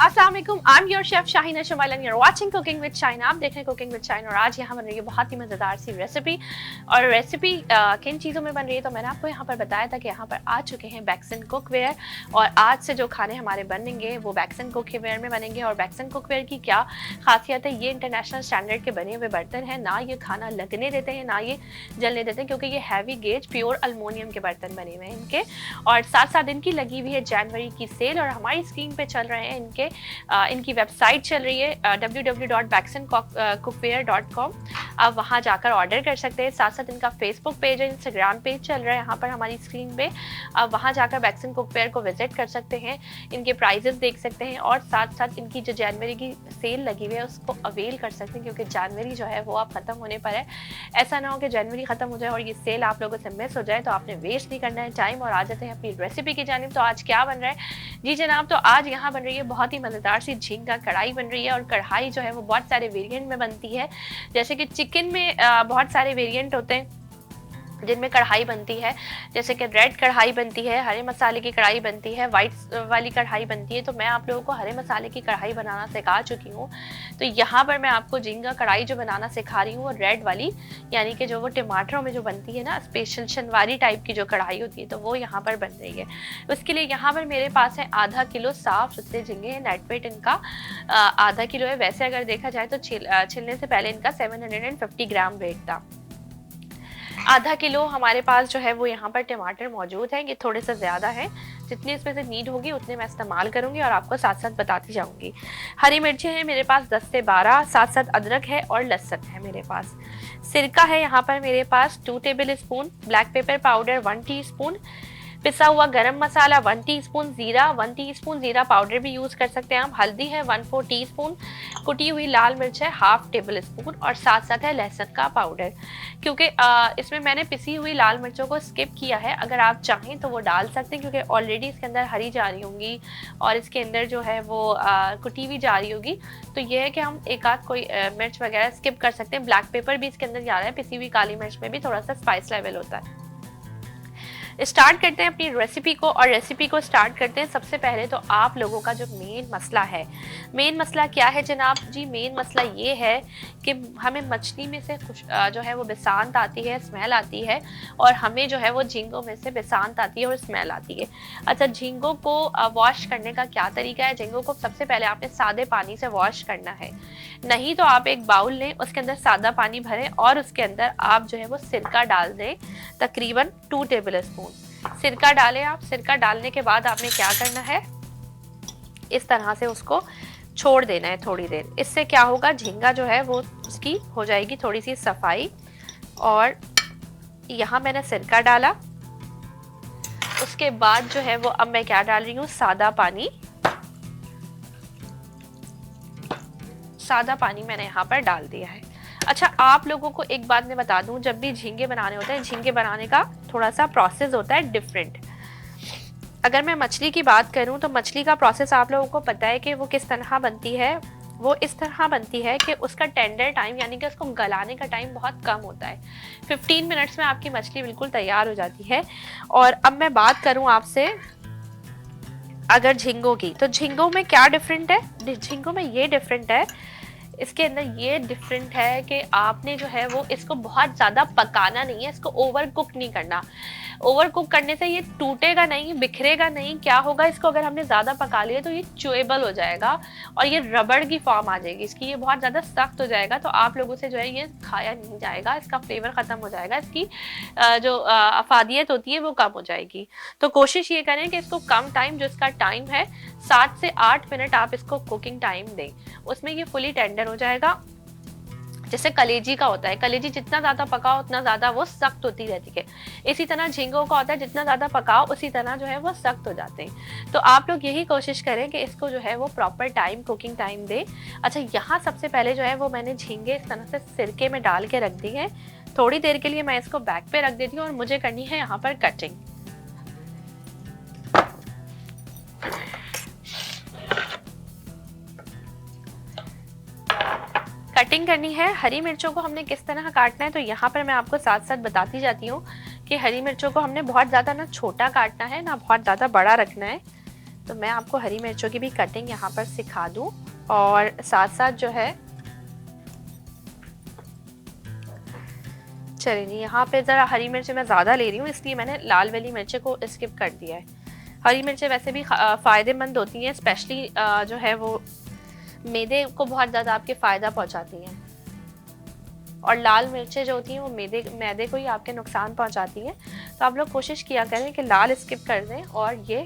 अस्सलाम वालेकुम, I am your chef Shahina Shamal and you are watching cooking with Shahina. आप देख रहे हैं कुकिंग विद शाहीना और आज यहाँ बन रही है बहुत ही मज़ेदार सी रेसिपी। और रेसिपी किन चीज़ों में बन रही है तो मैंने आपको यहाँ पर बताया था कि यहाँ पर आ चुके हैं बैक्सन कुकवेयर। और आज से जो खाने हमारे बनेंगे वो बैक्सन कुकवेयर में बनेंगे। और बैक्सन कुकवेयर की क्या खासियत है, ये इंटरनेशनल स्टैंडर्ड के बने हुए बर्तन हैं, ना ये खाना लगने देते हैं ना ये जलने देते हैं, क्योंकि ये हैवी गेज प्योर अल्मोनियम के बर्तन बने हुए हैं इनके। और 7 दिन की लगी हुई है जनवरी की सेल और हमारी स्क्रीन पे चल रहे हैं इनकी वेबसाइट चल रही है www.baxencookwear.com। आप वहाँ जाकर ऑर्डर कर सकते हैं। साथ साथ इनका फेसबुक पेज है, इंस्टाग्राम पेज चल रहा है यहाँ पर हमारी स्क्रीन पे। आप वहाँ जाकर बैक्सन कुकवेयर को विजिट कर सकते हैं, इनके प्राइजेस देख सकते हैं और साथ साथ इनकी जो जनवरी की सेल लगी हुई है उसको अवेल कर सकते हैं, क्योंकि जनवरी जो है वो अब ख़त्म होने पर है। ऐसा ना हो कि जनवरी ख़त्म हो जाए और ये सेल आप लोगों से मिस हो जाए, तो आपने वेस्ट नहीं करना है टाइम और आ जाते हैं अपनी रेसिपी की जानिब। तो आज क्या बन रहा है जी जनाब, तो आज यहाँ बन रही है बहुत ही मज़ेदार सी झींगा कढ़ाई बन रही है। और कढ़ाई जो है वो बहुत सारे वेरिएंट में बनती है, जैसे कि चिकन में बहुत सारे वेरिएंट होते हैं जिनमें कढ़ाई बनती है, जैसे कि रेड कढ़ाई बनती है, हरे मसाले की कढ़ाई बनती है, वाइट वाली कढ़ाई बनती है। तो मैं आप लोगों को हरे मसाले की कढ़ाई बनाना सिखा चुकी हूँ। तो यहाँ पर मैं आपको झींगा कढ़ाई जो बनाना सिखा रही हूँ वो रेड वाली, यानी कि जो वो टमाटरों में जो बनती है ना, स्पेशल शनवारी टाइप की जो कढ़ाई होती है, तो वो यहाँ पर बन रही है। उसके लिए यहाँ पर मेरे पास है आधा किलो साफ सुथरे झींगे हैं। नेट वेट इनका आधा किलो है। वैसे अगर देखा जाए तो छिलने से पहले इनका 750 ग्राम वेट था। आधा किलो हमारे पास जो है वो यहाँ पर टमाटर मौजूद हैं। ये थोड़े से ज़्यादा हैं, जितनी इसमें से नीड होगी उतने मैं इस्तेमाल करूँगी और आपको साथ साथ बताती जाऊँगी। हरी मिर्चें हैं मेरे पास 10 से 12, साथ साथ अदरक है और लहसुन है मेरे पास। सिरका है यहाँ पर मेरे पास 2 table spoon, black pepper powder 1 teaspoon, पिसा हुआ गरम मसाला 1 टीस्पून, जीरा 1 टीस्पून, जीरा पाउडर भी यूज़ कर सकते हैं आप, हल्दी है 1/4 टीस्पून, कुटी हुई लाल मिर्च है 1/2 टेबल स्पून और साथ साथ है लहसुन का पाउडर। क्योंकि इसमें मैंने पिसी हुई लाल मिर्चों को स्किप किया है, अगर आप चाहें तो वो डाल सकते हैं, क्योंकि ऑलरेडी इसके अंदर हरी जा रही होंगी और इसके अंदर जो है वो कुटी हुई जा रही होगी। तो ये है कि हम एक आध कोई मिर्च वगैरह स्किप कर सकते हैं। ब्लैक पेपर भी इसके अंदर जा रहा है, पिसी हुई काली मिर्च में भी थोड़ा सा स्पाइस लेवल होता है। स्टार्ट करते हैं अपनी रेसिपी को। और रेसिपी को स्टार्ट करते हैं सबसे पहले तो आप लोगों का जो मेन मसला है, मेन मसला क्या है जनाब जी? मेन मसला ये है कि हमें मछली में से जो है वो बिसांत आती है, स्मेल आती है, और हमें जो है वो झींगों में से बिसांत आती है और स्मेल आती है। अच्छा, झींगों को वॉश करने का क्या तरीका है? झींगों को सबसे पहले आपने सादे पानी से वॉश करना है, नहीं तो आप एक बाउल लें, उसके अंदर सादा पानी भरें और उसके अंदर आप जो है वो सिरका डाल दें, तकरीबन 2 टेबल स्पून सिरका डालें आप। सिरका डालने के बाद आपने क्या करना है, इस तरह से उसको छोड़ देना है थोड़ी देर। इससे क्या होगा, झींगा जो है वो उसकी हो जाएगी थोड़ी सी सफाई। और यहाँ मैंने सिरका डाला, उसके बाद जो है वो अब मैं क्या डाल रही हूँ, सादा पानी। सादा पानी मैंने यहाँ पर डाल दिया है। अच्छा, आप लोगों को एक बात मैं बता दूं, जब भी झींगे बनाने होते हैं, झींगे बनाने का थोड़ा सा प्रोसेस होता है डिफरेंट। अगर मैं मछली की बात करूं तो मछली का प्रोसेस आप लोगों को पता है कि वो किस तरह बनती है। वो इस तरह बनती है कि उसका टेंडर टाइम, यानी कि उसको गलाने का टाइम बहुत कम होता है। 15 मिनट्स में आपकी मछली बिल्कुल तैयार हो जाती है। और अब मैं बात करूँ आपसे अगर झींगों की, तो झींगों में क्या डिफरेंट है? झींगों में ये डिफरेंट है, इसके अंदर ये डिफरेंट है कि आपने जो है वो इसको बहुत ज़्यादा पकाना नहीं है, इसको ओवर कुक नहीं करना। ओवर कुक करने से ये टूटेगा नहीं, बिखरेगा नहीं। क्या होगा, इसको अगर हमने ज़्यादा पका लिया तो ये चुएबल हो जाएगा और ये रबड़ की फॉर्म आ जाएगी इसकी, ये बहुत ज़्यादा सख्त हो जाएगा। तो आप लोगों से जो है ये खाया नहीं जाएगा, इसका फ्लेवर ख़त्म हो जाएगा, इसकी जो अफादियत होती है वो कम हो जाएगी। तो कोशिश ये करें कि इसको कम टाइम, जो इसका टाइम है 7 से 8 मिनट आप इसको कुकिंग टाइम दें, उसमें ये फुली टेंडर हो जाएगा। जैसे कलेजी का होता है, कलेजी जितना ज़्यादा पकाओ उतना ज़्यादा वो सख्त होती रहती है। इसी तरह झींगों का होता है, जितना ज़्यादा पकाओ उसी तरह जो है वो सख्त हो जाते हैं। तो आप लोग यही कोशिश करें कि इसको जो है वो प्रॉपर टाइम, कुकिंग टाइम दें। अच्छा, यहाँ सबसे पहले जो है वो मैंने झींगे इस तरह से सिरके में डाल के रख दी है। थोड़ी देर के लिए मैं इसको बैक पे रख देती हूँ और मुझे करनी है यहाँ पर कटिंग। कटिंग करनी है। हरी मिर्चों को हमने किस तरह काटना है, तो यहाँ पर मैं आपको साथ साथ बताती जाती हूँ कि हरी मिर्चों को हमने बहुत ज़्यादा ना छोटा काटना है, ना बहुत ज़्यादा बड़ा रखना है। तो मैं आपको हरी मिर्चों की भी कटिंग यहाँ पर सिखा दूँ, और साथ साथ जो है चलिए जी, यहाँ पे ज़रा हरी मिर्च मैं ज़्यादा ले रही हूँ, इसलिए मैंने लाल वाली मिर्चें को स्किप कर दिया है। हरी मिर्चें वैसे भी फ़ायदेमंद होती हैं, स्पेशली जो है वो मैदे को बहुत ज़्यादा आपके फ़ायदा पहुँचाती हैं, और लाल मिर्चें जो होती हैं वो मैदे को ही आपके नुकसान पहुँचाती हैं। तो आप लोग कोशिश किया करें कि लाल स्किप कर दें और ये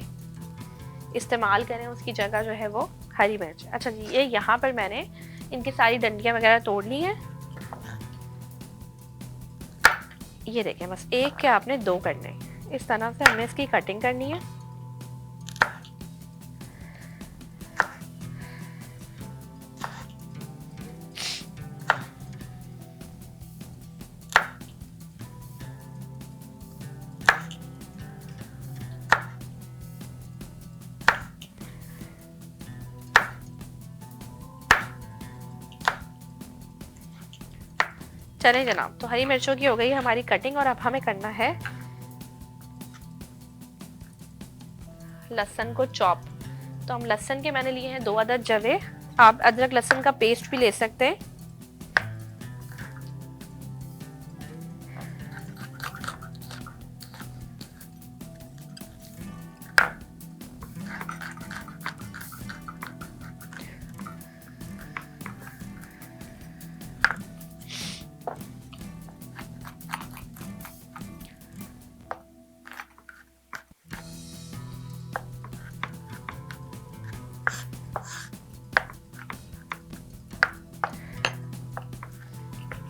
इस्तेमाल करें उसकी जगह जो है वो हरी मिर्च। अच्छा जी, ये यहाँ पर मैंने इनकी सारी डंडियाँ वगैरह तोड़ ली हैं। ये देखें, बस एक के आपने 2 करने हैं, इस तरह से हमने इसकी कटिंग करनी है। चलें जनाब, तो हरी मिर्चों की हो गई हमारी कटिंग, और अब हमें करना है लहसुन को चॉप। तो हम लहसुन के मैंने लिए हैं 2 अदद जवे। आप अदरक लहसुन का पेस्ट भी ले सकते हैं।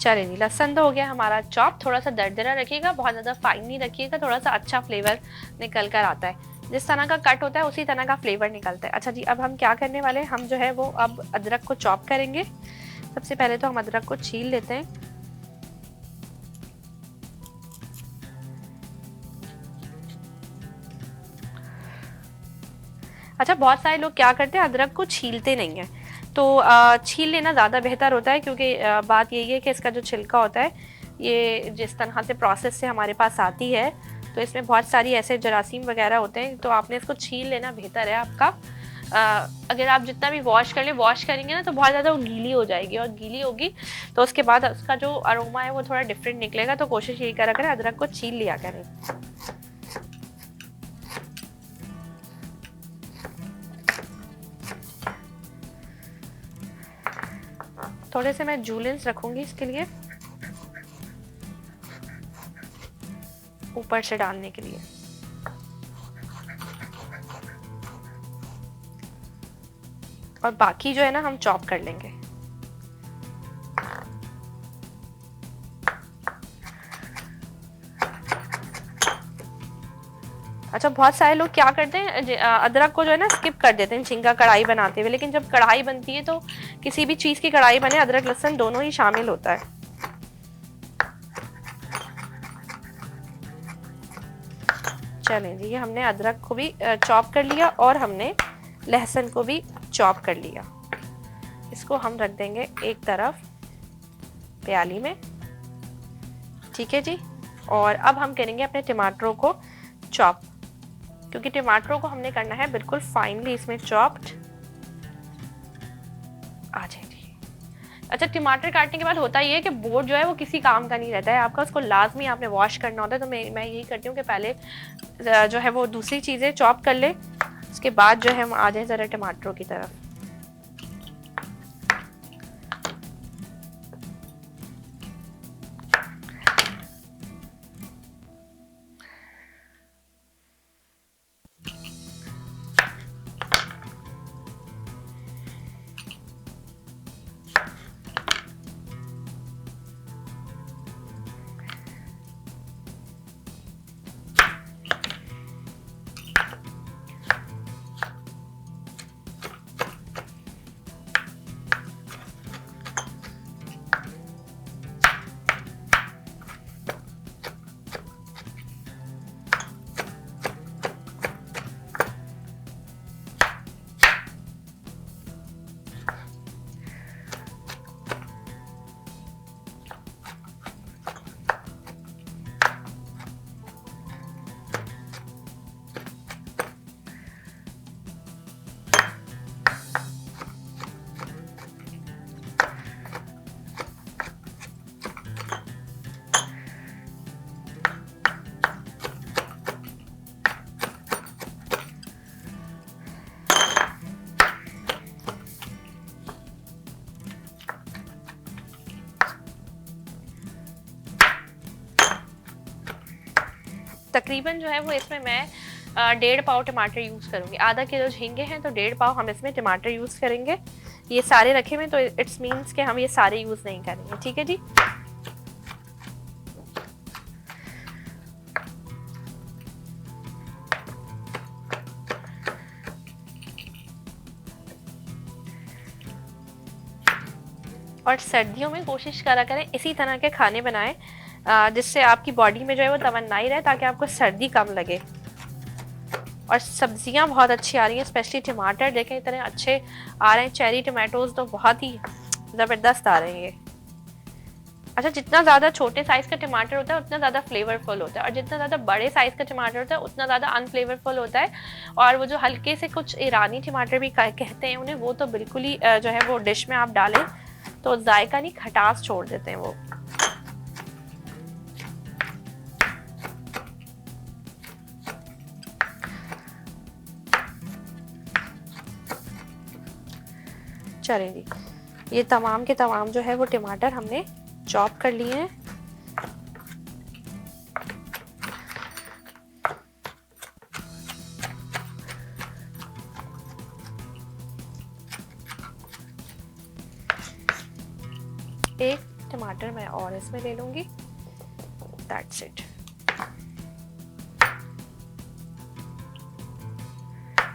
चलिए जी, लहसुन तो हो गया हमारा चॉप। थोड़ा सा दरदरा रखिएगा, बहुत ज़्यादा फाइन नहीं रखिएगा, थोड़ा सा अच्छा फ्लेवर निकल कर आता है। जिस तरह का कट होता है उसी तरह का फ्लेवर निकलता है। अच्छा जी, अब हम क्या करने वाले हैं, हम जो है वो अब अदरक को चॉप करेंगे। सबसे पहले तो हम अदरक को छील लेते हैं। अच्छा, बहुत सारे लोग क्या करते हैं, अदरक को छीलते नहीं हैं, तो छील लेना ज़्यादा बेहतर होता है, क्योंकि बात यही है कि इसका जो छिलका होता है, ये जिस तरह से प्रोसेस से हमारे पास आती है, तो इसमें बहुत सारी ऐसे जरासीम वगैरह होते हैं, तो आपने इसको छील लेना बेहतर है आपका। अगर आप जितना भी वॉश करेंगे ना, तो बहुत ज़्यादा वो गीली हो जाएगी, और गीली होगी तो उसके बाद उसका जो अरोमा है वो थोड़ा डिफरेंट निकलेगा। तो कोशिश यही करा करें, अदरक को छील लिया करें। थोड़े से मैं जूलियंस रखूंगी इसके लिए, ऊपर से डालने के लिए। और बाकी जो है ना हम चॉप कर लेंगे। अच्छा, बहुत सारे लोग क्या करते हैं, अदरक को जो है ना स्किप कर देते हैं झींगा कढ़ाई बनाते हुए, लेकिन जब कढ़ाई बनती है तो किसी भी चीज़ की कढ़ाई बने, अदरक लहसुन दोनों ही शामिल होता है। चलें जी, ये हमने अदरक को भी चॉप कर लिया, और हमने लहसुन को भी चॉप कर लिया। इसको हम रख देंगे एक तरफ प्याली में। ठीक है जी, और अब हम करेंगे अपने टमाटरों को चॉप, क्योंकि टमाटरों को हमने करना है बिल्कुल फाइनली इसमें चॉप्ड। आ जाए जी। अच्छा, टमाटर काटने के बाद होता ये है कि बोर्ड जो है वो किसी काम का नहीं रहता है आपका, उसको लाजमी आपने वॉश करना होता है। तो मैं यही करती हूँ कि पहले जो है वो दूसरी चीज़ें चॉप कर ले, उसके बाद जो है हम आ जाए ज़रा टमाटरों की तरफ। तकरीबन जो है वो इसमें मैं 1.5 पाव टमाटर यूज़ करूँगी। आधा किलो झींगे हैं तो 1.5 पाव हम इसमें टमाटर यूज़ करेंगे। ये सारे रखे हुए तो इट्स मीन्स कि हम ये सारे यूज़ नहीं करेंगे, ठीक है जी। और सर्दियों में कोशिश करा करें इसी तरह के खाने बनाएं जिससे आपकी बॉडी में जो है वो तमन्नाई रहे, ताकि आपको सर्दी कम लगे। और सब्जियां बहुत अच्छी आ रही हैं, स्पेशली टमाटर देखें इतने अच्छे आ रहे हैं। चेरी टमाटोज तो बहुत ही ज़बरदस्त आ रहे हैं ये। अच्छा, जितना ज़्यादा छोटे साइज़ का टमाटर होता है उतना ज़्यादा फ्लेवरफुल होता है, और जितना ज़्यादा बड़े साइज़ का टमाटर होता है उतना ज़्यादा अनफ्लेवरफुल होता है। और वो जो हल्के से कुछ ईरानी टमाटर भी कहते हैं उन्हें, वो तो बिल्कुल ही जो है वो डिश में आप डालें तो जायका नहीं, खटास छोड़ देते हैं वो। चलें जी, ये तमाम के तमाम जो है वो टमाटर हमने चॉप कर लिए हैं। एक टमाटर मैं और इसमें ले लूंगी, दैट्स इट।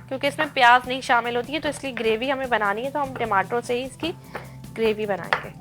क्योंकि इसमें प्याज नहीं शामिल होती है तो इसलिए ग्रेवी हमें बनानी है, तो हम टमाटरों से ही इसकी ग्रेवी बनाएंगे।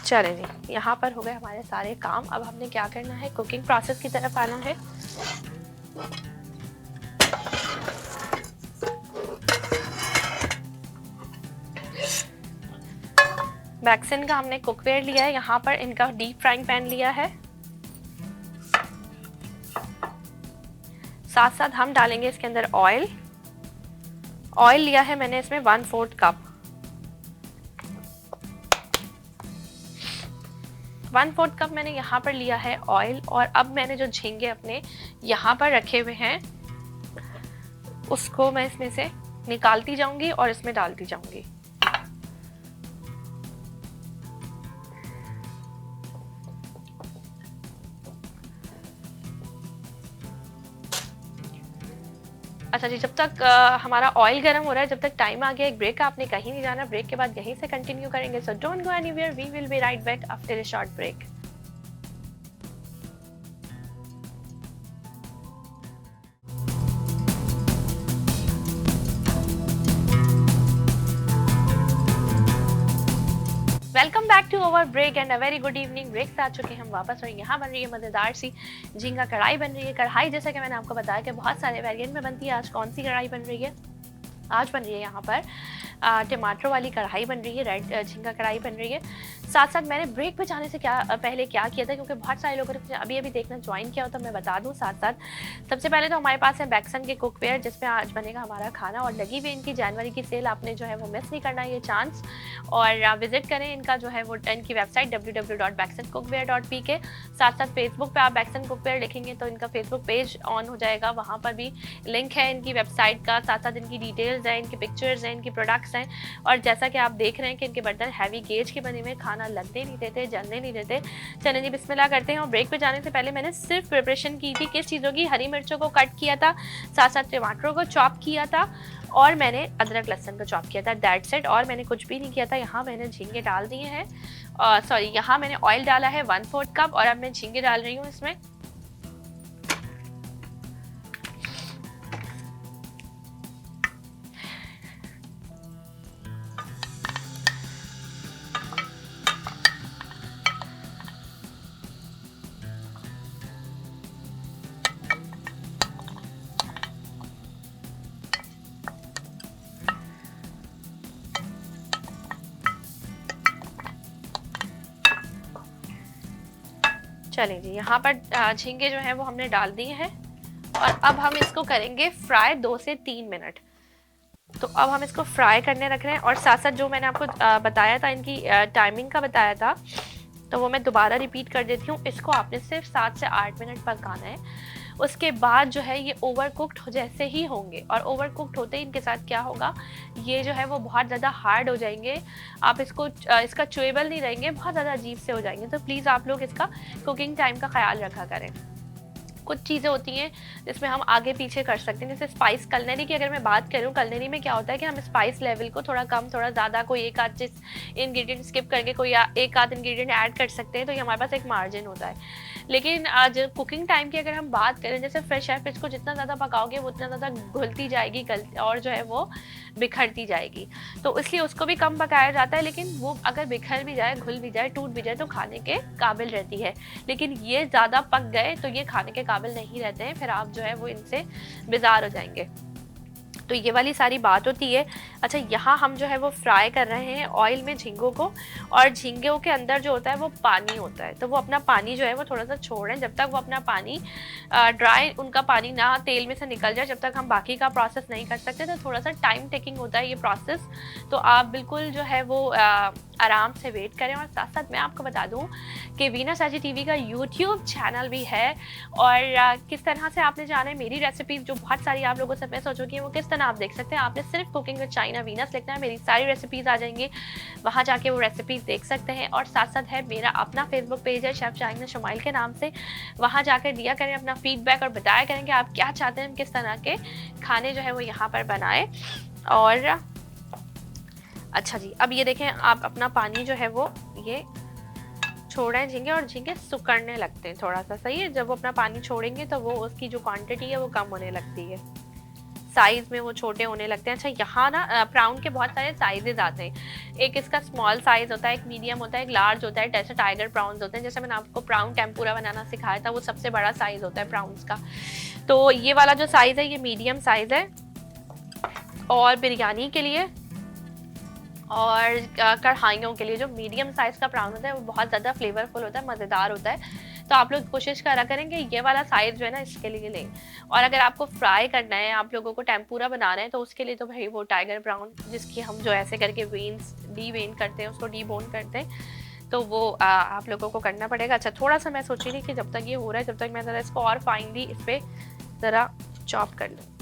चलें जी, यहाँ पर हो गए हमारे सारे काम। अब हमने क्या करना है, कुकिंग प्रोसेस की तरफ आना है। बैक्सन का हमने कुकवेयर लिया है, यहाँ पर इनका डीप फ्राइंग पैन लिया है। साथ साथ हम डालेंगे इसके अंदर ऑयल। ऑयल लिया है मैंने इसमें 1/4 कप। 1/4 कप मैंने यहाँ पर लिया है ऑयल। और अब मैंने जो झींगे अपने यहाँ पर रखे हुए हैं उसको मैं इसमें से निकालती जाऊंगी और इसमें डालती जाऊंगी। अच्छा जी, जब तक हमारा ऑयल गर्म हो रहा है, जब तक टाइम आ गया एक ब्रेक का, आपने कहीं नहीं जाना। ब्रेक के बाद यहीं से कंटिन्यू करेंगे, so don't go anywhere, we will be right back after a short break. Welcome back to our break and a very good evening. Break से आ चुके हैं हम वापस, और यहाँ बन रही है मज़ेदार सी झींगा कढ़ाई बन रही है। कढ़ाई जैसा कि मैंने आपको बताया कि बहुत सारे वेरिएंट में बनती है। आज कौन सी कढ़ाई बन रही है? आज बन रही है यहाँ पर टमाटर वाली कढ़ाई बन रही है, रेड झींगा कढ़ाई बन रही है। साथ साथ मैंने ब्रेक पे जाने से पहले क्या किया था, क्योंकि बहुत सारे लोगों ने अभी अभी देखना ज्वाइन किया हो, तो मैं बता दूं साथ साथ। सबसे पहले तो हमारे पास है बैक्सन के कुकवेयर, जिसमें आज बनेगा हमारा खाना। और लगी हुई इनकी जनवरी की सेल, आपने जो है वो मिस नहीं करना ये चांस, और विजिट करें इनका जो है वो इनकी वेबसाइट www.baxancookwear.pk। साथ साथ फेसबुक पे आप बैक्सन कुकवेयर लिखेंगे तो इनका फेसबुक पेज ऑन हो जाएगा, वहाँ पर भी लिंक है इनकी वेबसाइट का। साथ साथ इनकी डिटेल्स हैं, इनकी पिक्चर्स हैं, इनकी प्रोडक्ट्स हैं। और जैसा कि आप देख रहे हैं कि इनके बर्तन हैवी गेज के बने हुए, खाना लगने नहीं देते, जलने नहीं देते। चलें जी, बिस्मिल्लाह करते हैं। और ब्रेक पे जाने से पहले मैंने सिर्फ प्रिपरेशन की थी किस चीज़ों की, हरी मिर्चों को कट किया था, साथ साथ टमाटरों को चॉप किया था, और मैंने अदरक लहसुन को चॉप किया था, दैट्स इट। और मैंने कुछ भी नहीं किया था। यहाँ मैंने झींगे डाल दिए हैं, सॉरी यहाँ मैंने ऑयल डाला है 1/4 कप, और अब मैं झींगे डाल रही हूँ इसमें। चलें जी, यहाँ पर झींगे जो हैं वो हमने डाल दिए हैं, और अब हम इसको करेंगे फ्राई 2 से 3 मिनट। तो अब हम इसको फ्राई करने रख रहे हैं और साथ साथ जो मैंने आपको बताया था इनकी टाइमिंग का बताया था, तो वो मैं दोबारा रिपीट कर देती हूँ। इसको आपने सिर्फ 7 से 8 मिनट पकाना है। उसके बाद जो है ये ओवर कुक्ड जैसे ही होंगे, और ओवर कुक्ड होते ही इनके साथ क्या होगा, ये जो है वो बहुत ज़्यादा हार्ड हो जाएंगे, आप इसको इसका चुएबल नहीं रहेंगे, बहुत ज़्यादा अजीब से हो जाएंगे। तो प्लीज़ आप लोग इसका कुकिंग टाइम का ख्याल रखा करें। कुछ चीज़ें होती हैं जिसमें हम आगे पीछे कर सकते हैं, जैसे स्पाइस कलनरी की अगर मैं बात करूँ, कलनरी में क्या होता है कि हम स्पाइस लेवल को थोड़ा कम थोड़ा ज़्यादा, कोई एक आध चीज़ इंग्रेडिएंट स्किप करके कोई एक आध इंग्रेडिएंट ऐड कर सकते हैं, तो ये हमारे पास एक मार्जिन होता है। लेकिन आज कुकिंग टाइम की अगर हम बात करें, जैसे फ्रेश है, फिश को जितना ज़्यादा पकाओगे वो उतना ज़्यादा घुलती जाएगी और जो है वो बिखरती जाएगी, तो इसलिए उसको भी कम पकाया जाता है। लेकिन वो अगर बिखर भी जाए, घुल भी जाए, टूट भी जाए तो खाने के काबिल रहती है। लेकिन ये ज़्यादा पक गए तो ये खाने के काबिल नहीं रहते हैं, फिर आप जो है वो इनसे बेजार हो जाएंगे। तो ये वाली सारी बात होती है। अच्छा, यहाँ हम जो है वो फ्राई कर रहे हैं ऑयल में झींगों को, और झींगों के अंदर जो होता है वो पानी होता है, तो वो अपना पानी जो है वो थोड़ा सा छोड़ रहे हैं। जब तक वो अपना पानी ड्राई, उनका पानी ना तेल में से निकल जाए, जब तक हम बाकी का प्रोसेस नहीं कर सकते। तो थोड़ा सा टाइम टेकिंग होता है ये प्रोसेस, तो आप बिल्कुल जो है वो आराम से वेट करें। और साथ साथ मैं आपको बता दूं कि वीनस एजी टीवी का यूट्यूब चैनल भी है, और किस तरह से आपने जाना है मेरी रेसिपीज जो बहुत सारी आप लोगों से मैं सोचूंगी वो किस तरह आप देख सकते हैं। आपने सिर्फ कुकिंग विद चाइना वीनस लिखना है, मेरी सारी रेसिपीज आ जाएंगी, वहाँ जाके वो रेसिपीज देख सकते हैं। और साथ साथ है मेरा अपना फेसबुक पेज है शेफ चाइना शुमाइल के नाम से, वहाँ जाकर दिया करें अपना फीडबैक और बताया करें कि आप क्या चाहते हैं, किस तरह के खाने जो है वो यहाँ पर बनाए। और अच्छा जी, अब ये देखें, आप अपना पानी जो है वो ये छोड़ रहे हैं झींगे, और झींगे सुकड़ने लगते हैं थोड़ा सा, सही है। जब वो अपना पानी छोड़ेंगे तो वो उसकी जो क्वांटिटी है वो कम होने लगती है, साइज में वो छोटे होने लगते हैं। अच्छा, यहाँ ना प्राउन के बहुत सारे साइजेस आते हैं, एक इसका स्मॉल साइज होता है, एक मीडियम होता है, एक लार्ज होता है, जैसे टाइगर प्राउन्स होते हैं। जैसे मैंने आपको प्राउन टेम्पुरा बनाना सिखाया था, वो सबसे बड़ा साइज होता है प्राउन्स का। तो ये वाला जो साइज है ये मीडियम साइज है, और बिरयानी के लिए और कढ़ाइयों के लिए जो मीडियम साइज़ का प्राउन होता है वो बहुत ज़्यादा फ्लेवरफुल होता है, मज़ेदार होता है। तो आप लोग कोशिश करा करें कि ये वाला साइज़ जो है ना इसके लिए लें। और अगर आपको फ्राई करना है, आप लोगों को टेम्पूरा बनाना है, तो उसके लिए तो भाई वो टाइगर ब्राउन, जिसकी हम जो ऐसे करके वेन्स डी वेन करते हैं, उसको डी बोन करते हैं, तो वो आप लोगों को करना पड़ेगा। अच्छा, थोड़ा सा मैं सोच रही थी कि जब तक ये हो रहा है जब तक मैं ज़रा इसको और फाइनली इस पर ज़रा चॉप कर लूँ।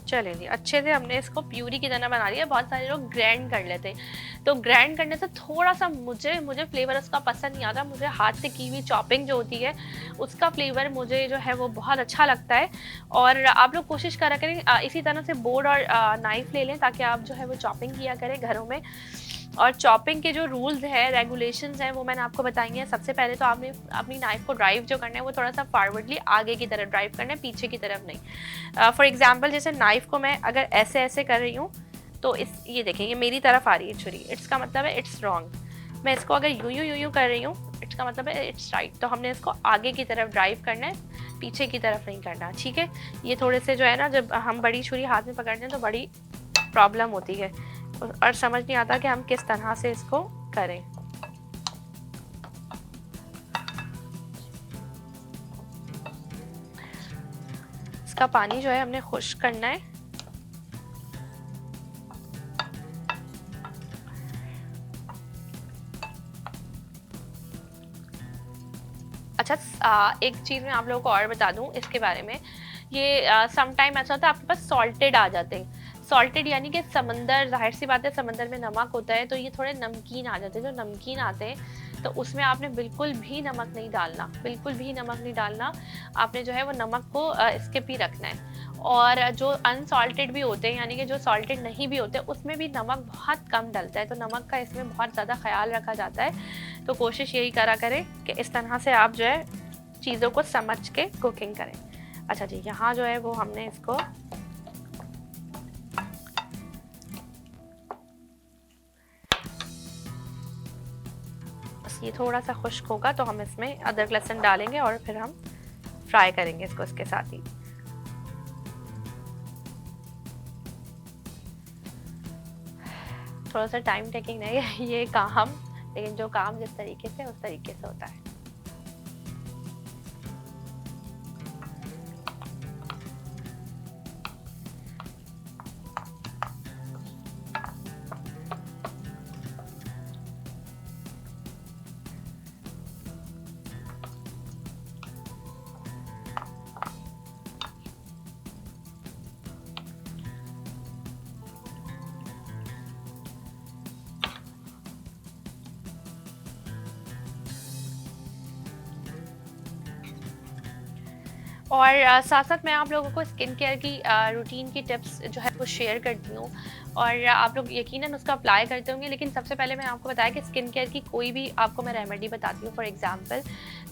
चलें जी, अच्छे से हमने इसको प्यूरी की तरह बना लिया। बहुत सारे लोग ग्राइंड कर लेते हैं, तो ग्राइंड करने से थोड़ा सा मुझे फ्लेवर उसका पसंद नहीं आता। मुझे हाथ से की हुई चॉपिंग जो होती है उसका फ्लेवर मुझे जो है वो बहुत अच्छा लगता है। और आप लोग कोशिश करा करें इसी तरह से बोर्ड और नाइफ ले लें, ताकि आप जो है वो चॉपिंग किया करें घरों में। और चॉपिंग के जो रूल्स हैं, रेगुलेशंस हैं, वो मैंने आपको बताएंगे। सबसे पहले तो आपने अपनी नाइफ को ड्राइव जो करना है वो थोड़ा सा फॉरवर्डली आगे की तरफ ड्राइव करना है, पीछे की तरफ नहीं। फॉर एग्जांपल, जैसे नाइफ को मैं अगर ऐसे ऐसे कर रही हूँ तो ये देखें, ये मेरी तरफ आ रही है छुरी, इट्स का मतलब है इट्स रॉन्ग। मैं इसको अगर यूं कर रही हूँ, इट्स का मतलब है इट्स राइट। तो हमने इसको आगे की तरफ ड्राइव करना है, पीछे की तरफ नहीं करना, ठीक है। ये थोड़े से जो है ना, जब हम बड़ी छुरी हाथ में पकड़ते हैं तो बड़ी प्रॉब्लम होती है और समझ नहीं आता कि हम किस तरह से इसको करें। इसका पानी जो है हमने खुश्क करना है। अच्छा, एक चीज़ मैं आप लोगों को और बता दूं इसके बारे में। ये सम टाइम ऐसा होता है आपके पास सॉल्टेड आ जाते हैं। सॉल्टेड यानी कि समंदर, जाहिर सी बात है समंदर में नमक होता है, तो ये थोड़े नमकीन आ जाते हैं। जो नमकीन आते हैं तो उसमें आपने बिल्कुल भी नमक नहीं डालना, बिल्कुल भी नमक नहीं डालना। आपने जो है वो नमक को स्किप ही रखना है। और जो अनसॉल्टेड भी होते हैं, यानी कि जो सॉल्टेड नहीं भी होते, उसमें भी नमक बहुत कम डलता है, तो नमक का इसमें बहुत ज़्यादा ख्याल रखा जाता है। तो कोशिश यही करा करें कि इस तरह से आप जो है चीज़ों को समझ के कुकिंग करें। अच्छा जी, यहाँ जो है वो हमने इसको ये थोड़ा सा खुश्क होगा तो हम इसमें अदरक लहसुन डालेंगे और फिर हम फ्राई करेंगे इसको इसके साथ ही। थोड़ा सा टाइम टेकिंग नहीं है ये काम, लेकिन जो काम जिस तरीके से उस तरीके से होता है। और साथ साथ मैं आप लोगों को स्किन केयर की रूटीन की टिप्स जो है वो शेयर करती हूँ, और आप लोग यकीनन उसका अप्लाई करते होंगे। लेकिन सबसे पहले मैं आपको बताया कि स्किन केयर की कोई भी आपको मैं रेमेडी बताती हूँ, फॉर एग्जांपल,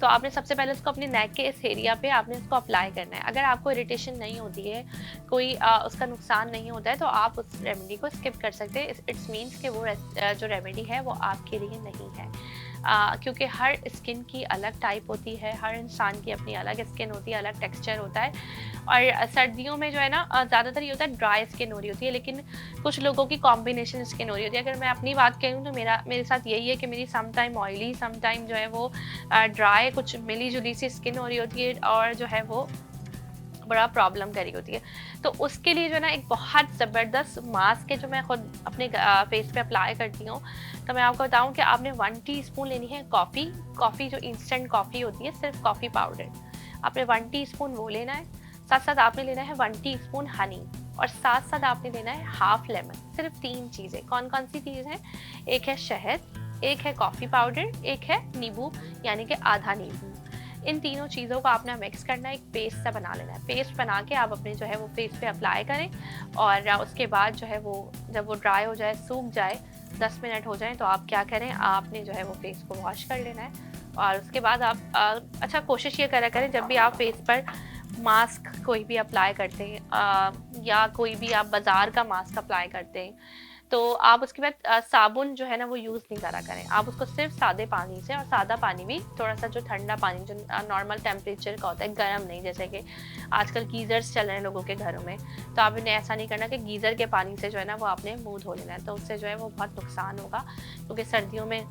तो आपने सबसे पहले उसको अपने नेक के इस एरिया पे आपने उसको अप्लाई करना है। अगर आपको इरिटेशन नहीं होती है, कोई उसका नुकसान नहीं होता है, तो आप उस रेमेडी को स्किप कर सकते हैं। इट्स मीन्स कि वो जो रेमेडी है वो आपके लिए नहीं है। क्योंकि हर स्किन की अलग टाइप होती है, हर इंसान की अपनी अलग स्किन होती है, अलग टेक्सचर होता है। और सर्दियों में जो है ना ज़्यादातर ये होता है ड्राई स्किन हो रही होती है, लेकिन कुछ लोगों की कॉम्बिनेशन स्किन हो रही होती है। अगर मैं अपनी बात करूँ तो मेरे साथ यही है कि मेरी some time oily, some time जो है वो ड्राई, कुछ मिली जुली सी स्किन हो रही होती है, और जो है वो बड़ा प्रॉब्लम करी होती है। तो उसके लिए जो है ना एक बहुत ज़बरदस्त मास्क है जो मैं खुद अपने फेस पे अप्लाई करती हूँ। तो मैं आपको बताऊँ कि आपने 1 टीस्पून लेनी है कॉफ़ी जो इंस्टेंट कॉफ़ी होती है, सिर्फ कॉफ़ी पाउडर आपने 1 टीस्पून वो लेना है। साथ साथ आपने लेना है 1 टीस्पून हनी, और साथ साथ आपने लेना है हाफ लेमन। सिर्फ 3 चीज़ें। कौन कौन सी चीज़ है? एक है शहद, एक है कॉफ़ी पाउडर, एक है नींबू यानी कि आधा नींबू। इन तीनों चीज़ों को आपने मिक्स करना है, एक पेस्ट सा बना लेना है। पेस्ट बना के आप अपने जो है वो फेस पे अप्लाई करें, और उसके बाद जो है वो जब वो ड्राई हो जाए, सूख जाए, 10 मिनट हो जाए, तो आप क्या करें, आपने जो है वो फेस को वॉश कर लेना है। और उसके बाद आप अच्छा कोशिश ये करा करें जब भी आप फेस पर मास्क कोई भी अप्लाई करते हैं, या कोई भी आप बाज़ार का मास्क अप्लाई करते हैं, तो आप उसके बाद साबुन जो है ना वो यूज़ नहीं करा करें। आप उसको सिर्फ सादे पानी से, और सादा पानी भी थोड़ा सा जो ठंडा पानी जो नॉर्मल टेम्परेचर का होता है, गर्म नहीं, जैसे कि आजकल गीज़र्स चल रहे हैं लोगों के घरों में, तो आपने ऐसा नहीं करना कि गीज़र के पानी से जो है ना वो आपने मुँह धो लेना है, तो उससे जो है वो बहुत नुकसान होगा। क्योंकि सर्दियों में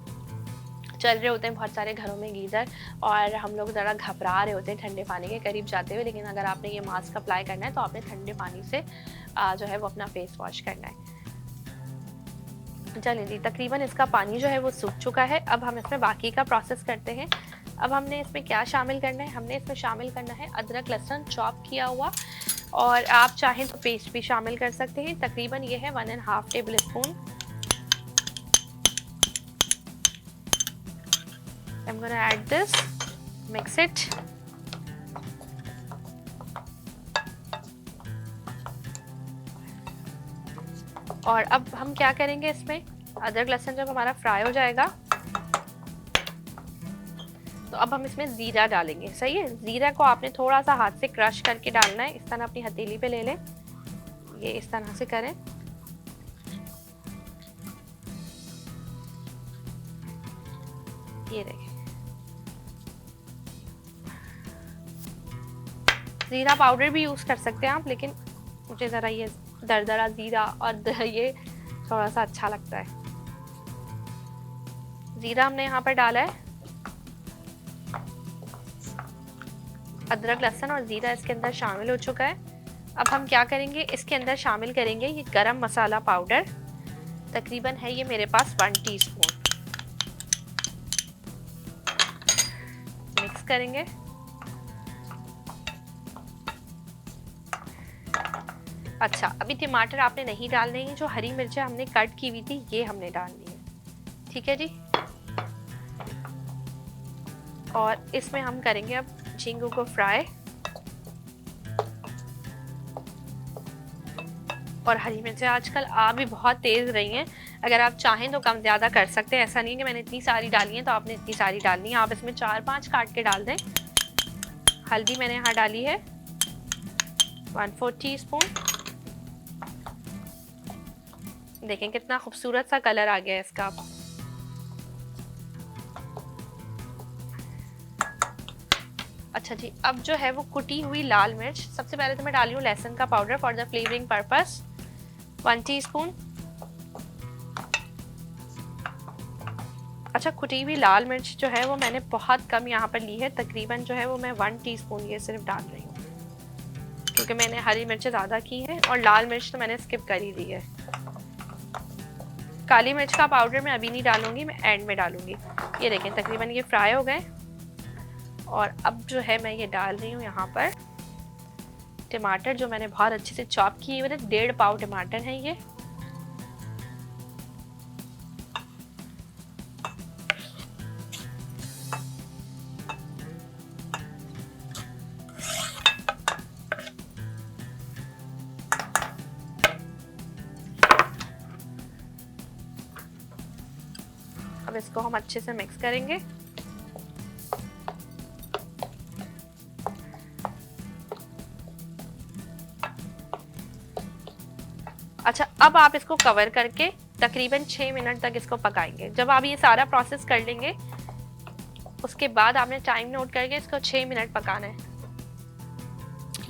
चल रहे होते हैं बहुत सारे घरों में गीज़र, और हम लोग ज़रा घबरा रहे होते हैं ठंडे पानी के करीब जाते हुए। लेकिन अगर आपने ये मास्क अप्लाई करना है तो आपने ठंडे पानी से जो है वो अपना फेस वॉश करना है। चलिए जी, तकरीबन इसका पानी जो है वो सूख चुका है। अब हम इसमें बाकी का प्रोसेस करते हैं। अब हमने इसमें क्या शामिल करना है? हमने इसमें शामिल करना है अदरक लहसुन चॉप किया हुआ, और आप चाहें तो पेस्ट भी शामिल कर सकते हैं। तकरीबन ये है 1.5 table spoon. I'm gonna add this, mix it. और अब हम क्या करेंगे, इसमें अदरक लहसुन जब हमारा फ्राई हो जाएगा तो अब हम इसमें ज़ीरा डालेंगे। सही है, ज़ीरा को आपने थोड़ा सा हाथ से क्रश करके डालना है। इस तरह अपनी हथेली पे ले लें, ये इस तरह से करें। ये देखें, ज़ीरा पाउडर भी यूज़ कर सकते हैं आप, लेकिन मुझे ज़रा ये दरदरा ज़ीरा और ये थोड़ा सा अच्छा लगता है। ज़ीरा हमने यहाँ पर डाला है, अदरक लहसुन और ज़ीरा इसके अंदर शामिल हो चुका है। अब हम क्या करेंगे, इसके अंदर शामिल करेंगे ये गरम मसाला पाउडर। तकरीबन है ये मेरे पास 1 टीस्पून। मिक्स करेंगे। अच्छा, अभी टमाटर आपने नहीं डालने हैं, जो हरी मिर्चें हमने कट की हुई थी ये हमने डालनी है। ठीक है जी। और इसमें हम करेंगे अब झींगू को फ्राई, और हरी मिर्चें आजकल आ भी बहुत तेज़ रही हैं। अगर आप चाहें तो कम ज़्यादा कर सकते हैं, ऐसा नहीं कि मैंने इतनी सारी डाली हैं तो आपने इतनी सारी डालनी है। आप इसमें 4-5 काट के डाल दें। हल्दी मैंने यहाँ डाली है 1/4 टीस्पून। देखें कितना खूबसूरत सा कलर आ गया है इसका। अच्छा जी, अब जो है वो कुटी हुई लाल मिर्च, सबसे पहले तो मैं डाली हूँ लहसुन का powder for the flavouring purpose, 1 teaspoon. अच्छा, कुटी हुई लाल मिर्च जो है वो मैंने बहुत कम यहाँ पर ली है, तकरीबन जो है वो मैं 1 टीस्पून ये सिर्फ डाल रही हूँ, क्योंकि मैंने हरी मिर्चें ज़्यादा की हैं और लाल मिर्च तो मैंने स्किप कर ही दी है। काली मिर्च का पाउडर मैं अभी नहीं डालूंगी, मैं एंड में डालूंगी। ये देखें तकरीबन ये फ्राई हो गए और अब जो है मैं ये डाल रही हूँ यहाँ पर टमाटर, जो मैंने बहुत अच्छे से चॉप किए हुए थे। 1.5 पाव टमाटर हैं ये। अब इसको हम अच्छे से मिक्स करेंगे। अच्छा, अब आप इसको कवर करके तकरीबन 6 मिनट तक इसको पकाएंगे। जब आप ये सारा प्रोसेस कर लेंगे उसके बाद आपने टाइम नोट करके इसको 6 मिनट पकाना है।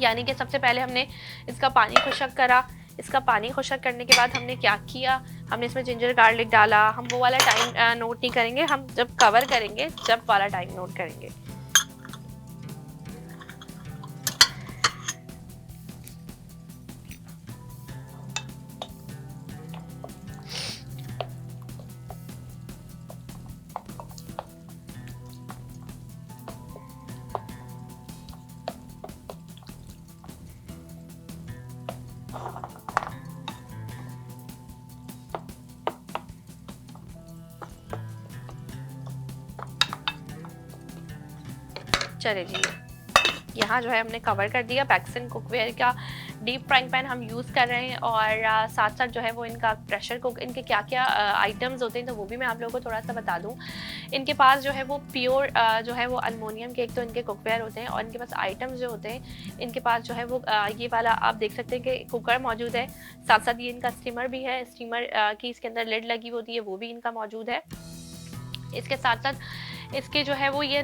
यानी कि सबसे पहले हमने इसका पानी खुशक करा, इसका पानी खुशक करने के बाद हमने क्या किया, हमने इसमें जिंजर गार्लिक डाला। हम वो वाला टाइम नोट नहीं करेंगे, हम जब कवर करेंगे जब वाला टाइम नोट करेंगे। चले जी, यहाँ जो है हमने कवर कर दिया। बेक्सन कुकवेयर का डीप फ्राइंग पैन हम यूज़ कर रहे हैं और साथ साथ जो है वो इनका प्रेशर कुक, इनके क्या क्या आइटम्स होते हैं तो वो भी मैं आप लोगों को थोड़ा सा बता दूं। इनके पास जो है वो प्योर जो है वो अल्मोनियम के एक तो इनके कुकवेयर होते हैं और इनके पास आइटम्स जो होते हैं, इनके पास जो है वो ये वाला आप देख सकते हैं कि कुकर मौजूद है। साथ साथ ये इनका स्टीमर भी है, स्टीमर की इसके अंदर लिड लगी होती है, वो भी इनका मौजूद है। इसके साथ साथ इसके जो है वो ये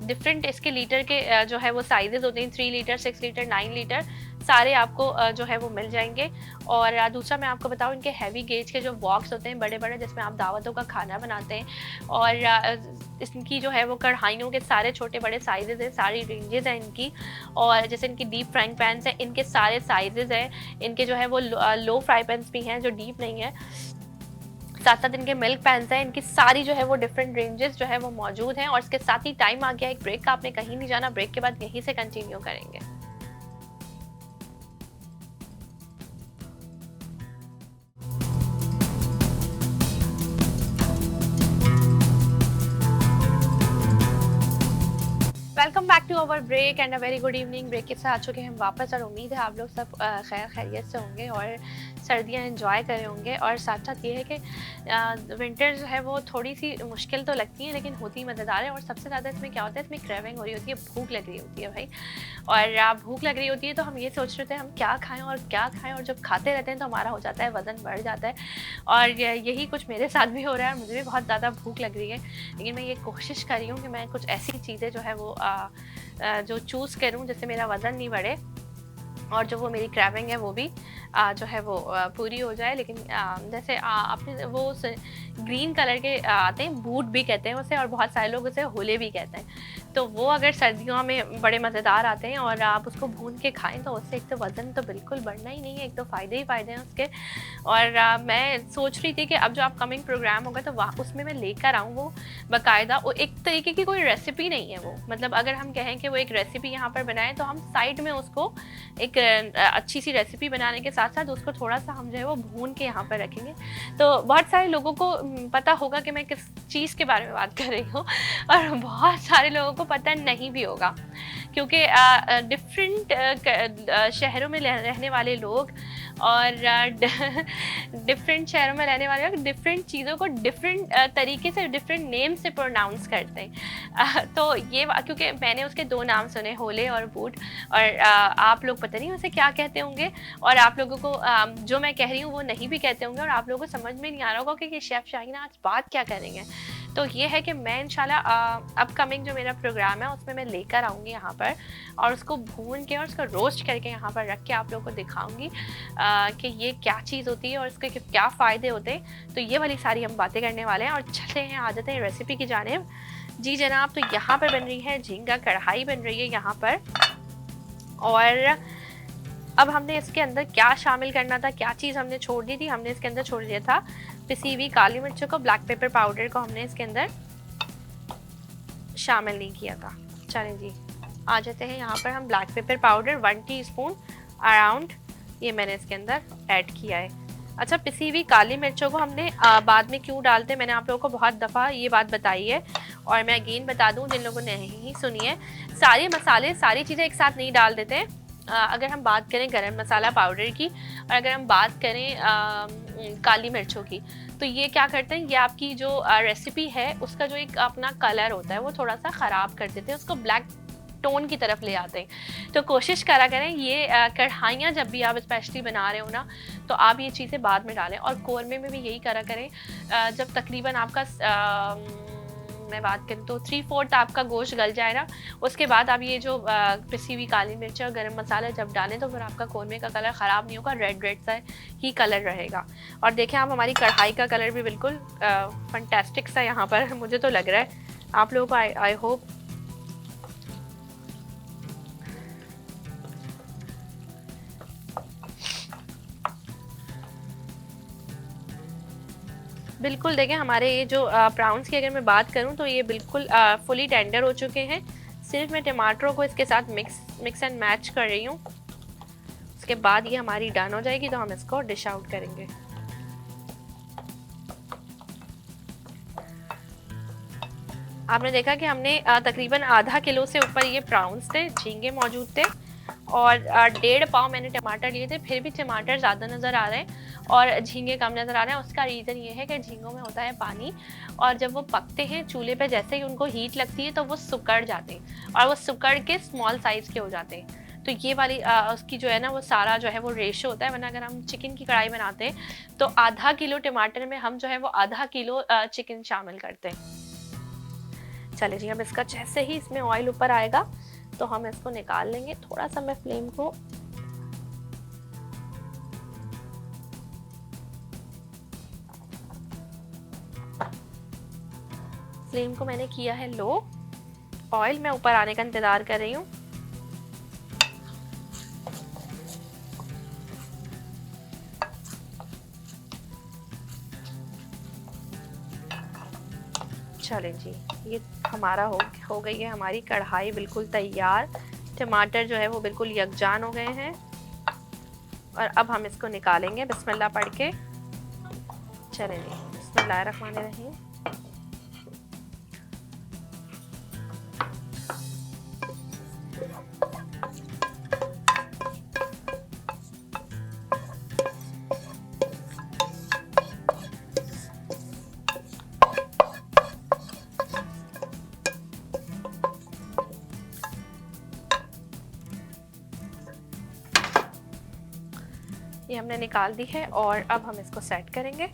डिफरेंट इसके लीटर के जो है वो साइजेस होते हैं, 3 लीटर, 6 लीटर, 9 लीटर, सारे आपको जो है वो मिल जाएंगे। और दूसरा मैं आपको बताऊं, इनके हैवी गेज के जो बॉक्स होते हैं बड़े बड़े, जिसमें आप दावतों का खाना बनाते हैं, और इनकी जो है वो कढ़ाइयों के सारे छोटे बड़े साइजेस हैं, सारी रेंजेस हैं इनकी। और जैसे इनकी डीप फ्राइंग पैन्स हैं, इनके सारे साइजेस हैं। इनके जो है वो लो फ्राई पैन्स भी हैं जो डीप नहीं है। साथ साथ इनके मिल्क पैन्स हैं, इनकी सारी जो है वो डिफरेंट रेंजेस जो है वो मौजूद हैं। और इसके साथ ही टाइम आ गया एक ब्रेक का, आपने कहीं नहीं जाना, ब्रेक के बाद यहीं से कंटिन्यू करेंगे। Welcome back to our break and a very good evening. Break के साथ आ चुके हैं हम वापस और उम्मीद है आप लोग सब खैर खैरियत से होंगे और सर्दियाँ एंजॉय करे होंगे। और साथ साथ ये है कि विंटर जो है वो थोड़ी सी मुश्किल तो लगती है लेकिन होती मज़ेदार है। और सबसे ज़्यादा इसमें क्या होता है, इसमें क्रेविंग हो रही होती है, भूख लग रही होती है भाई। और भूख लग रही होती है तो हम ये सोच रहे थे हम क्या खाएं और क्या खाएं, और जब खाते रहते हैं तो हमारा हो जाता है वज़न बढ़ जाता है। और यही कुछ मेरे साथ भी हो रहा है और मुझे भी बहुत ज़्यादा भूख लग रही है। लेकिन मैं ये कोशिश कर रही हूँ कि मैं कुछ ऐसी चीज़ें जो है वो जो चूज़ करूँ जिससे मेरा वज़न नहीं बढ़े और जो वो मेरी क्रेविंग है वो भी जो है वो पूरी हो जाए। लेकिन जैसे आपने वो ग्रीन कलर के आते हैं, बूट भी कहते हैं उसे, और बहुत सारे लोग उसे होले भी कहते हैं। तो वो अगर सर्दियों में बड़े मज़ेदार आते हैं और आप उसको भून के खाएं तो उससे एक तो वज़न तो बिल्कुल बढ़ना ही नहीं है, एक तो फ़ायदे ही फ़ायदे हैं उसके। और मैं सोच रही थी कि अब जो अपकमिंग प्रोग्राम होगा तो वहाँ उसमें मैं लेकर आऊँ वो बाकायदा, वो एक तरीके की कोई रेसिपी नहीं है वो, मतलब अगर हम कहें कि वो एक रेसिपी यहाँ पर बनाएं तो हम साइड में उसको एक अच्छी सी रेसिपी बनाने के साथ साथ उसको थोड़ा सा हम जो है वो भून के यहाँ पर रखेंगे। तो बहुत सारे लोगों को पता होगा कि मैं किस चीज़ के बारे में बात कर रही हूँ और बहुत सारे लोगों को पता नहीं भी होगा, क्योंकि डिफरेंट शहरों में रहने वाले लोग और डिफरेंट शहरों में रहने वाले लोग डिफरेंट चीज़ों को डिफरेंट तरीके से, डिफरेंट नेम से प्रोनाउंस करते हैं। तो ये क्योंकि मैंने उसके 2 नाम सुने, होले और बूट, और आप लोग पता नहीं उसे क्या कहते होंगे, और आप लोगों को जो मैं कह रही हूँ वो नहीं भी कहते होंगे, और आप लोगों को समझ में नहीं आ रहा होगा कि शेफ़ शाहीना आज बात क्या करेंगे। तो ये है कि मैं इंशाल्लाह अपकमिंग जो मेरा प्रोग्राम है उसमें मैं लेकर आऊँगी यहाँ पर, और उसको भून के और उसको रोस्ट करके यहाँ पर रख के आप लोगों को दिखाऊंगी कि ये क्या चीज़ होती है और इसके क्या फ़ायदे होते हैं। तो ये वाली सारी हम बातें करने वाले हैं और चलते हैं आ जाते हैं रेसिपी की जानिब। जी जनाब, तो यहाँ पर बन रही है झींगा कढ़ाई बन रही है यहाँ पर। और अब हमने इसके अंदर क्या शामिल करना था, क्या चीज़ हमने छोड़ दी थी, हमने इसके अंदर छोड़ दिया था पिसी हुई काली मिर्चों को, ब्लैक पेपर पाउडर को हमने इसके अंदर शामिल नहीं किया था। चलें जी आ जाते हैं यहाँ पर हम black pepper powder 1 teaspoon around ये मैंने इसके अंदर ऐड किया है। अच्छा, पिसी हुई काली मिर्चों को हमने बाद में क्यों डालते हैं, मैंने आप लोगों को बहुत दफ़ा ये बात बताई है और मैं अगेन बता दूं जिन लोगों ने नहीं सुनी है। सारे मसाले सारी चीज़ें एक साथ नहीं डाल देते हैं। अगर हम बात करें गरम मसाला पाउडर की और अगर हम बात करें काली मिर्चों की, तो ये क्या करते हैं, ये आपकी जो रेसिपी है उसका जो एक अपना कलर होता है वो थोड़ा सा ख़राब कर देते हैं, उसको ब्लैक टोन की तरफ ले आते हैं। तो कोशिश करा करें ये कढ़ाइयाँ जब भी आप स्पेशली बना रहे हो ना, तो आप ये चीज़ें बाद में डालें। और कौरमे में भी यही करा करें, जब तकरीबन आपका मैं बात करूँ तो 3/4 आपका गोश्त गल जाए ना, उसके बाद आप ये जो पिसी हुई काली मिर्च और गरम मसाला जब डालें तो फिर आपका कौरमे का कलर ख़राब नहीं होगा, रेड रेड सा ही कलर रहेगा। और देखें आप, हमारी कढ़ाई का कलर भी बिल्कुल फंटेस्टिक सा यहाँ पर मुझे तो लग रहा है। आप लोगों को आई होप बिल्कुल देखें हमारे ये जो प्राउंस की अगर मैं बात करूं तो ये बिल्कुल फुली टेंडर हो चुके हैं। सिर्फ मैं टमाटरों को इसके साथ मिक्स एंड मैच कर रही हूँ। उसके बाद ये हमारी डन हो जाएगी तो हम इसको डिश आउट करेंगे। आपने देखा कि हमने तकरीबन आधा किलो से ऊपर ये प्राउंस थे, झींगे मौजूद थे और 1.5 पाव मैंने टमाटर लिए थे। फिर भी टमाटर ज़्यादा नज़र आ रहे हैं और झींगे कम नज़र आ रहे हैं। उसका रीज़न ये है कि झींगों में होता है पानी, और जब वो पकते हैं चूल्हे पे जैसे ही उनको हीट लगती है तो वो सिकुड़ जाते हैं और वो सिकुड़ के स्मॉल साइज़ के हो जाते हैं। तो ये वाली उसकी जो है ना वो सारा जो है वो रेशो होता है। वरना अगर हम चिकन की कढ़ाई बनाते हैं तो आधा किलो टमाटर में हम जो है वो आधा किलो चिकन शामिल करते हैं। चले जी, अब इसका जैसे ही इसमें ऑयल ऊपर आएगा तो हम इसको निकाल लेंगे। थोड़ा सा मैं फ्लेम को मैंने किया है लो। ऑयल मैं ऊपर आने का इंतजार कर रही हूँ। चलें जी, ये हमारा हो गई है हमारी कढ़ाई बिल्कुल तैयार। टमाटर जो है वो बिल्कुल यकजान हो गए हैं और अब हम इसको निकालेंगे बिस्मिल्लाह पढ़ के। चलें जी, बिस्मिल्लाहिर्रहमानिर्रहीम। ये हमने निकाल दी है और अब हम इसको सेट करेंगे।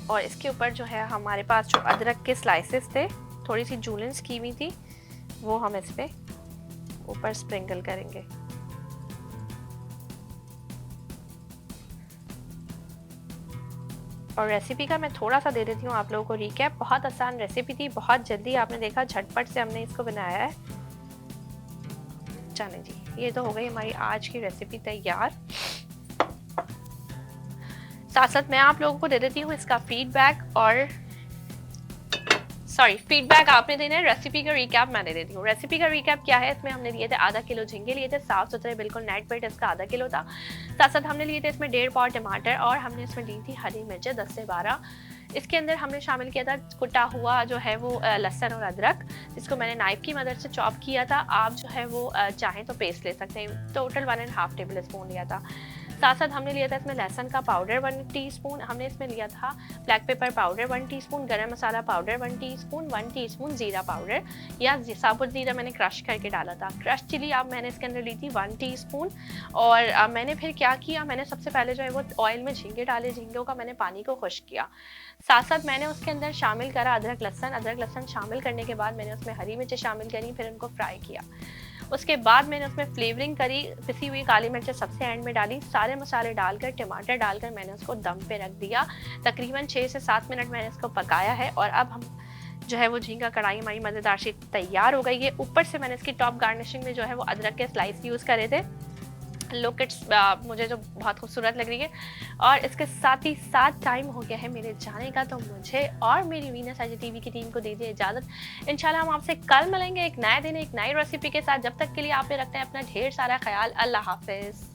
और इसके ऊपर जो है हमारे पास जो अदरक के स्लाइसेस थे, थोड़ी सी जूलियंस की हुई थी, वो हम इस पे ऊपर स्प्रिंकल करेंगे। और रेसिपी का मैं थोड़ा सा दे देती हूँ आप लोगों को रिकैप। बहुत आसान रेसिपी थी, बहुत जल्दी आपने देखा, झटपट से हमने इसको बनाया है। चलें जी, ये तो हो गई हमारी आज की रेसिपी तैयार। साथ साथ मैं आप लोगों को दे देती हूँ इसका फीडबैक, और फीडबैक आपने देना है, रेसिपी का रिकैप मैं दे देती हूँ। रेसिपी का रिकैप क्या है, इसमें हमने लिए थे आधा किलो झींगे लिए थे, साफ सुथरे बिल्कुल नेट वेट इसका आधा किलो था। साथ साथ हमने लिए थे इसमें 1.5 पाव टमाटर और हमने इसमें ली थी हरी मिर्चें 10 से 12। इसके अंदर हमने शामिल किया था कुटा हुआ जो है वो लहसुन और अदरक, जिसको मैंने नाइफ की मदद से चॉप किया था। आप जो है वो चाहें तो पेस्ट ले सकते हैं। टोटल 1.5 टेबल स्पून लिया था। साथ साथ हमने लिया था इसमें लहसुन का पाउडर 1 टीस्पून, हमने इसमें लिया था ब्लैक पेपर पाउडर 1 टीस्पून, गरम मसाला पाउडर 1 टीस्पून, 1 टीस्पून ज़ीरा पाउडर या साबुत ज़ीरा मैंने क्रश करके डाला था। क्रश चिली अब मैंने इसके अंदर ली थी 1 टीस्पून। और मैंने फिर क्या किया, मैंने सबसे पहले जो है वो ऑयल में झींगे डाले, झींगों का मैंने पानी को खुश्क किया। साथ साथ मैंने उसके अंदर शामिल करा अदरक लहसुन शामिल करने के बाद मैंने उसमें हरी मिर्चें शामिल करी, फिर उनको फ्राई किया। उसके बाद मैंने उसमें फ्लेवरिंग करी, पिसी हुई काली मिर्चें सबसे एंड में डाली, सारे मसाले डालकर टमाटर डालकर मैंने उसको दम पे रख दिया। तकरीबन 6 से 7 मिनट मैंने इसको पकाया है और अब हम जो है वो झींगा कढ़ाई हमारी मज़ेदार सी तैयार हो गई है। ऊपर से मैंने इसकी टॉप गार्निशिंग में जो है वो अदरक के स्लाइस यूज़ करे थे। लुक इट्स मुझे जो बहुत खूबसूरत लग रही है। और इसके साथ ही साथ टाइम हो गया है मेरे जाने का, तो मुझे और मेरी वीनस IGTV की टीम को दीजिए इजाज़त। इंशाल्लाह हम आपसे कल मिलेंगे एक नए दिन एक नई रेसिपी के साथ। जब तक के लिए आप रखते हैं अपना ढेर सारा ख्याल। अल्लाह हाफिज़।